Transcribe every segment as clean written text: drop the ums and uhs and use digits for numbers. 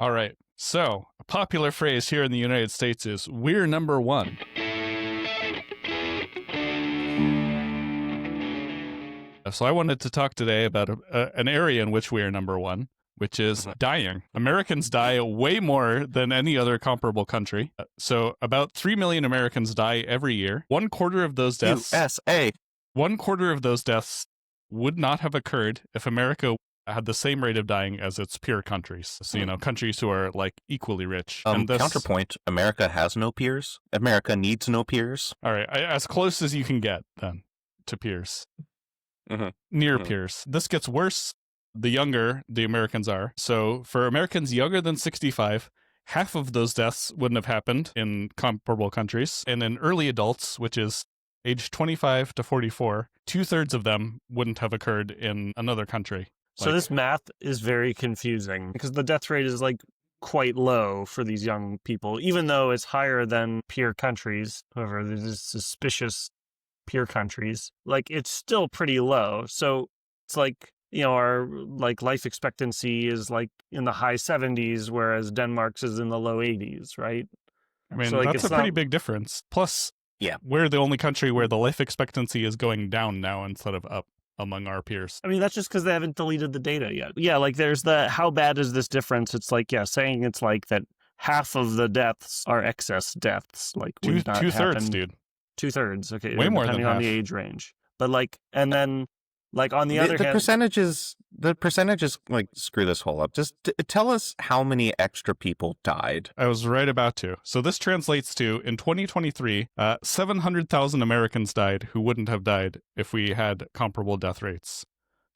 All right. So, a popular phrase here in the United States is "we're number one." So, I wanted to talk today about an area in which we are number one, which is dying. Americans die way more than any other comparable country. So, about 3 million Americans die every year. One quarter of those deaths. USA. One quarter of those deaths would not have occurred if America had the same rate of dying as its peer countries. So, countries who are like equally rich. Counterpoint, America has no peers. America needs no peers. All right. As close as you can get then to peers. Near peers. This gets worse the younger the Americans are. So for Americans younger than 65, half of those deaths wouldn't have happened in comparable countries. And in early adults, which is age 25 to 44, 2/3 of them wouldn't have occurred in another country. So this math is very confusing because the death rate is like quite low for these young people, even though it's higher than peer countries. However, there's suspicious peer countries. Like it's still pretty low. So it's like, our like life expectancy is like in the high 70s, whereas Denmark's is in the low 80s, right? I mean, So, that's a pretty big difference. Plus, we're the only country where the life expectancy is going down now instead of up among our peers. I mean, that's just because they haven't deleted the data yet. Yeah, like there's the how bad is this difference? It's like, saying it's like that half of the deaths are excess deaths. Like two-thirds, dude. 2/3, okay. Way more than depending on the age range. But like, and then like on the other hand, the percentages like screw this whole up. Just tell us how many extra people died. I was right about to. So this translates to, in 2023, 700,000 Americans died who wouldn't have died if we had comparable death rates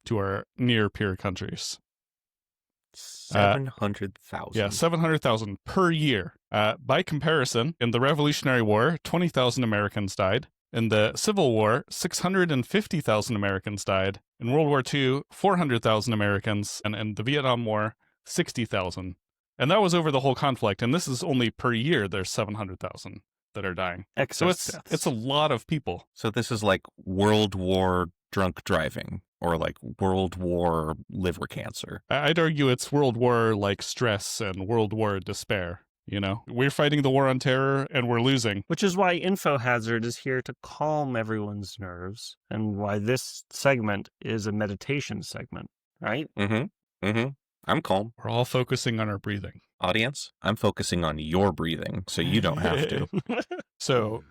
to our near peer countries. 700,000. Yeah, 700,000 per year. By comparison, in the Revolutionary War, 20,000 Americans died. In the Civil War, 650,000 Americans died. In World War II, 400,000 Americans. And in the Vietnam War, 60,000. And that was over the whole conflict. And this is only per year, there's 700,000 that are dying. Excess so deaths. It's a lot of people. So this is like World War drunk driving, or like World War liver cancer. I'd argue it's World War like stress and World War despair. We're fighting the war on terror and we're losing. Which is why InfoHazard is here to calm everyone's nerves, and why this segment is a meditation segment, right? I'm calm. We're all focusing on our breathing. Audience, I'm focusing on your breathing, so you don't have to. So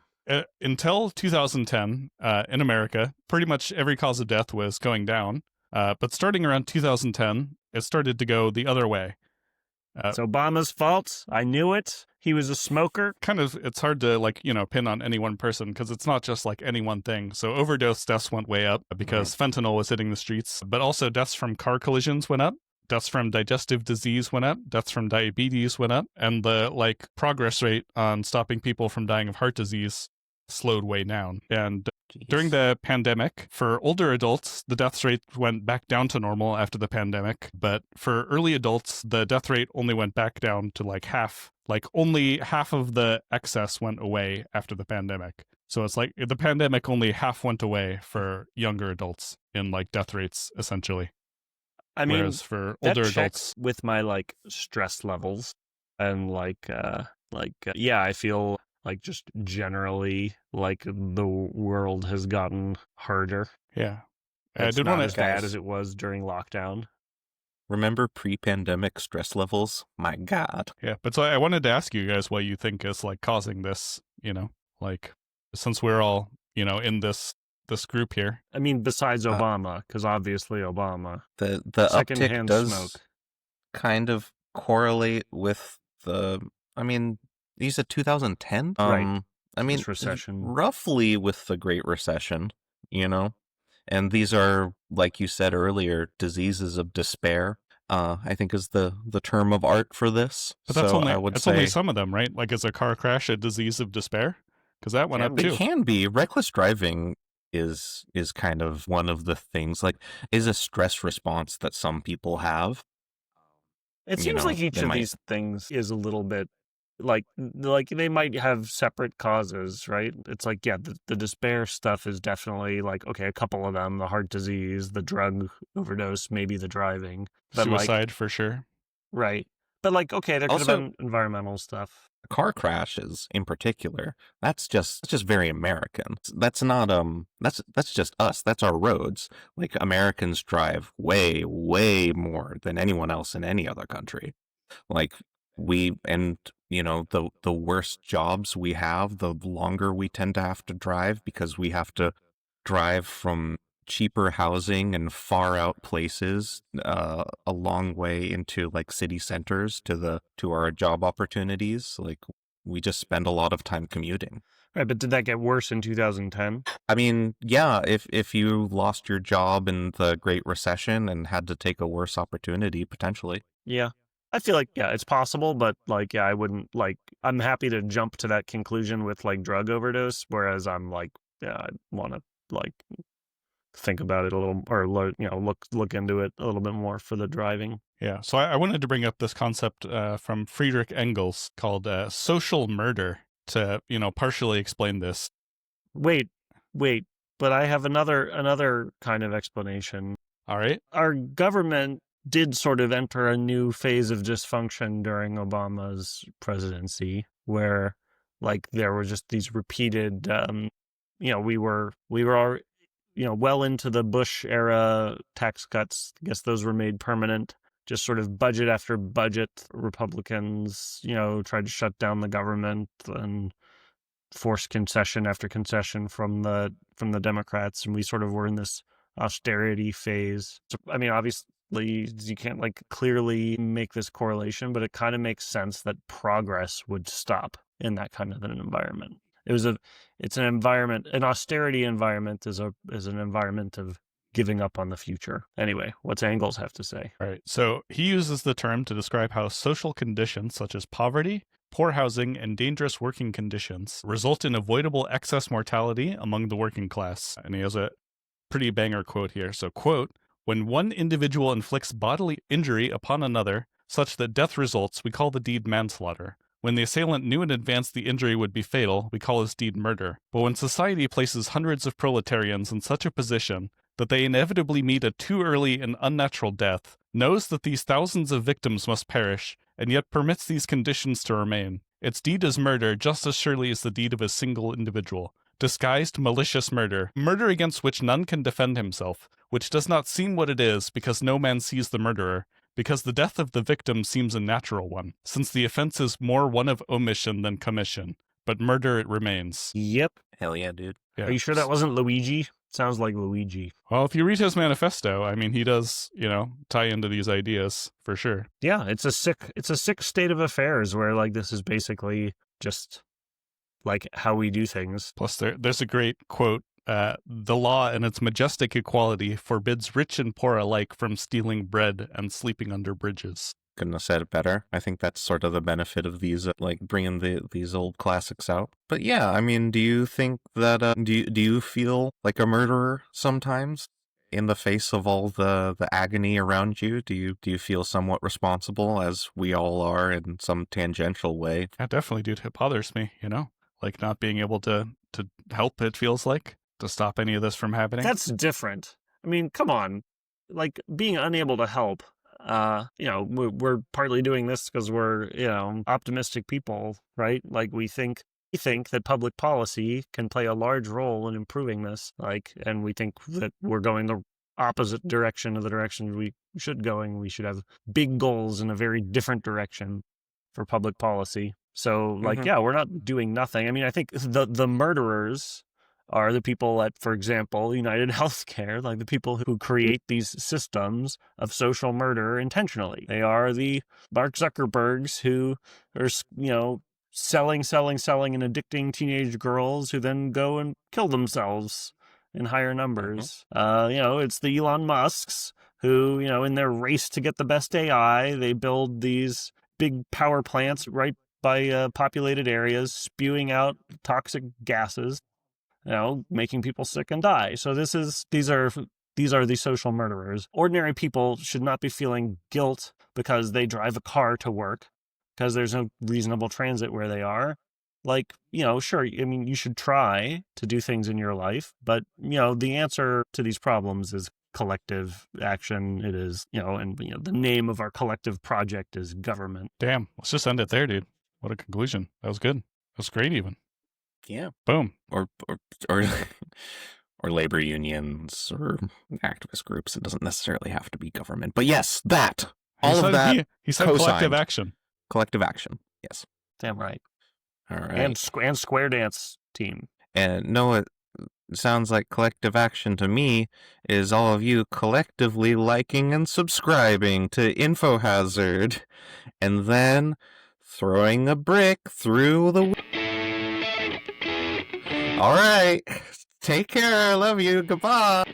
until 2010, in America, pretty much every cause of death was going down. But starting around 2010, it started to go the other way. It's Obama's fault. I knew it. He was a smoker. Kind of, it's hard to, pin on any one person because it's not just like any one thing. So overdose deaths went way up because fentanyl was hitting the streets, but also deaths from car collisions went up. Deaths from digestive disease went up. Deaths from diabetes went up. And the progress rate on stopping people from dying of heart disease slowed way down. And during the pandemic, for older adults, the death rate went back down to normal after the pandemic. But for early adults, the death rate only went back down to like half. Like only half of the excess went away after the pandemic. So it's like the pandemic only half went away for younger adults in like death rates, essentially. I mean, whereas for older adults, with my like stress levels and I feel like just generally like the world has gotten harder. Yeah. It's not as bad as it was during lockdown. Remember pre-pandemic stress levels? My God. Yeah. But so I wanted to ask you guys what you think is like causing this, since we're all, in this group here. I mean, besides Obama, because obviously Obama. The uptick does smoke kind of correlate with you said 2010? Right. This recession. Roughly with the Great Recession, and these are, like you said earlier, diseases of despair, I think is the term of art for this. But that's only some of them, right? Like, is a car crash a disease of despair? Because that went up too. It can be. Reckless driving is kind of one of the things, is a stress response that some people have. It seems like each of these things is a little bit like they might have separate causes, right? It's like, the despair stuff is definitely like, okay, a couple of them, the heart disease, the drug overdose, maybe the driving. But suicide for sure. Right. But like, okay, there could have Also, been environmental stuff. car crashes in particular, that's just very American. That's not that's just us. That's our roads. Like Americans drive way more than anyone else in any other country. Like and the worse jobs we have, the longer we tend to have to drive because we have to drive from cheaper housing and far out places a long way into like city centers to our job opportunities. Like we just spend a lot of time commuting. Right, but did that get worse in 2010? I mean, yeah, if you lost your job in the Great Recession and had to take a worse opportunity potentially. Yeah. I feel like, yeah, it's possible, but like, yeah, I wouldn't like, I'm happy to jump to that conclusion with like drug overdose, whereas I'm like, yeah, I want to like think about it a little, or look into it a little bit more for the driving. Yeah, so I wanted to bring up this concept from Friedrich Engels called social murder to, partially explain this. Wait, but I have another kind of explanation. All right. Our government did sort of enter a new phase of dysfunction during Obama's presidency, where like there were just these repeated, we were well into the Bush era tax cuts. I guess those were made permanent. Just sort of budget after budget, Republicans, tried to shut down the government and force concession after concession from the Democrats, and we sort of were in this austerity phase. So, I mean, obviously, you can't like clearly make this correlation, but it kind of makes sense that progress would stop in that kind of an environment. It's an environment, an austerity environment is an environment of giving up on the future. Anyway, what's Engels have to say? All right. So he uses the term to describe how social conditions such as poverty, poor housing, and dangerous working conditions result in avoidable excess mortality among the working class. And he has a pretty banger quote here. So, quote, "When one individual inflicts bodily injury upon another, such that death results, we call the deed manslaughter. When the assailant knew in advance the injury would be fatal, we call his deed murder. But when society places hundreds of proletarians in such a position that they inevitably meet a too early and unnatural death, knows that these thousands of victims must perish, and yet permits these conditions to remain, its deed is murder just as surely as the deed of a single individual. Disguised, malicious murder against which none can defend himself, which does not seem what it is because no man sees the murderer, because the death of the victim seems a natural one, since the offense is more one of omission than commission, but murder it remains." Yep. Hell yeah, dude. Yeah. Are you sure that wasn't Luigi? Sounds like Luigi. Well, if you read his manifesto, I mean, he does, tie into these ideas for sure. Yeah, it's a sick state of affairs where like this is basically just like how we do things. Plus, there's a great quote. The law and its majestic equality forbids rich and poor alike from stealing bread and sleeping under bridges. Couldn't have said it better. I think that's sort of the benefit of these, like bringing these old classics out. But yeah, I mean, do you think that do you feel like a murderer sometimes in the face of all the agony around you? Do you feel somewhat responsible, as we all are in some tangential way? Yeah, definitely, dude. It bothers me, like not being able to help. It feels like to stop any of this from happening. That's different. I mean, come on, like being unable to help. We're partly doing this because we're, optimistic people, right? Like we think that public policy can play a large role in improving this, and we think that we're going the opposite direction of the direction we should going. We should have big goals in a very different direction for public policy. So, yeah, we're not doing nothing. I mean, I think the murderers are the people at, for example, United Healthcare, like the people who create these systems of social murder intentionally. They are the Mark Zuckerbergs who are, selling and addicting teenage girls who then go and kill themselves in higher numbers. It's the Elon Musks who, in their race to get the best AI, they build these big power plants right by populated areas, spewing out toxic gases, making people sick and die. So these are the social murderers. Ordinary people should not be feeling guilt because they drive a car to work, because there's no reasonable transit where they are. Sure, I mean, you should try to do things in your life, but, the answer to these problems is collective action. It is, and the name of our collective project is government. Damn. Let's just end it there, dude. What a conclusion. That was good. That was great, even. Yeah. Boom. Or or labor unions or activist groups. It doesn't necessarily have to be government. But yes, that. All of that. He said co-signed. collective action. Collective action. Yes. Damn right. All right. And Square Dance team. And no, it sounds like collective action to me is all of you collectively liking and subscribing to InfoHazard and then throwing a brick through the... All right. Take care. I love you. Goodbye.